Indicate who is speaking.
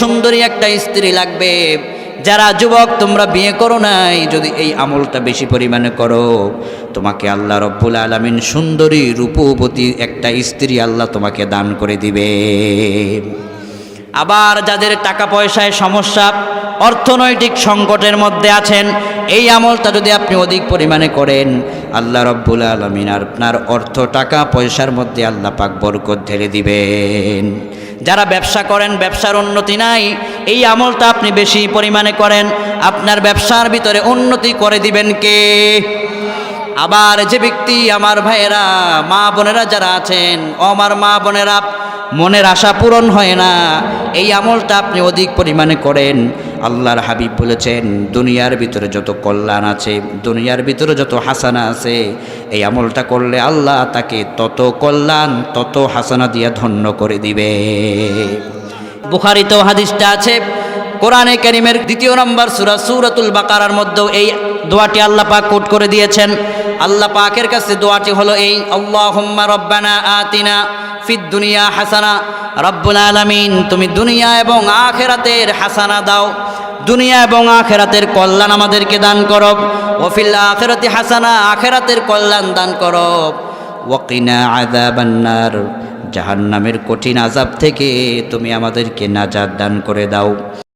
Speaker 1: সুন্দরী একটা স্ত্রী লাগবে। যারা যুবক তোমরা বিয়ে করো নাই, যদি এই আমলটা বেশি পরিমাণে করো, তোমাকে আল্লাহ রব্বুল আলামিন সুন্দরী রূপবতী একটা স্ত্রী আল্লাহ তোমাকে দান করে দিবে। আবার যাদের টাকা পয়সায় সমস্যা, অর্থনৈতিক সংকটের মধ্যে আছেন, এই আমলটা যদি আপনি অধিক পরিমাণে করেন, আল্লাহ রব্বুল আলামিন আপনার অর্থ টাকা পয়সার মধ্যে আল্লাহ পাক বরকত ঢেলে দিবেন। যারা ব্যবসা করেন, ব্যবসার উন্নতি নাই, এই আমলটা আপনি বেশি পরিমাণে করেন, আপনার ব্যবসার ভিতরে উন্নতি করে দিবেন কে? আবার যে ব্যক্তি, আমার ভাইয়েরা, মা বোনেরা যারা আছেন, ও আমার মা বোনেরা, মনের আশা পূরণ হয় না, এই আমলটা আপনি অধিক পরিমাণে করেন। আল্লাহর হাবিব বলেছেন, দুনিয়ার ভিতরে যত কল্যাণ আছে, দুনিয়ার ভিতরে যত হাসানা আছে, এই আমলটা করলে আল্লাহ তাকে তত কল্যাণ তত হাসানা দিয়ে ধন্য করে দিবে। বুখারীতেও হাদিসটা আছে। কোরআনে কারীমের 2 নম্বর সূরা সূরাতুল বাকারার মধ্যেও এই দোয়াটি আল্লাহ পাক কোট করে দিয়েছেন। আল্লাহ পাকের কাছে দোয়াটি হলো এই, আল্লাহুম্মা রব্বানা আতিনা ফিদ দুনিয়া হাসানা। রব্বুল আলামিন, তুমি দুনিয়া এবং আখিরাতের হাসানা দাও, দুনিয়া এবং আখিরাতের কল্যাণ আমাদেরকে দান করো। ওয়া ফিল আখিরাতি হাসানা, আখিরাতের কল্যাণ দান করো। ওয়া কিনা আযাবান নার, জাহান্নামের কঠিন আযাব থেকে তুমি আমাদেরকে নাজাত দান করে দাও।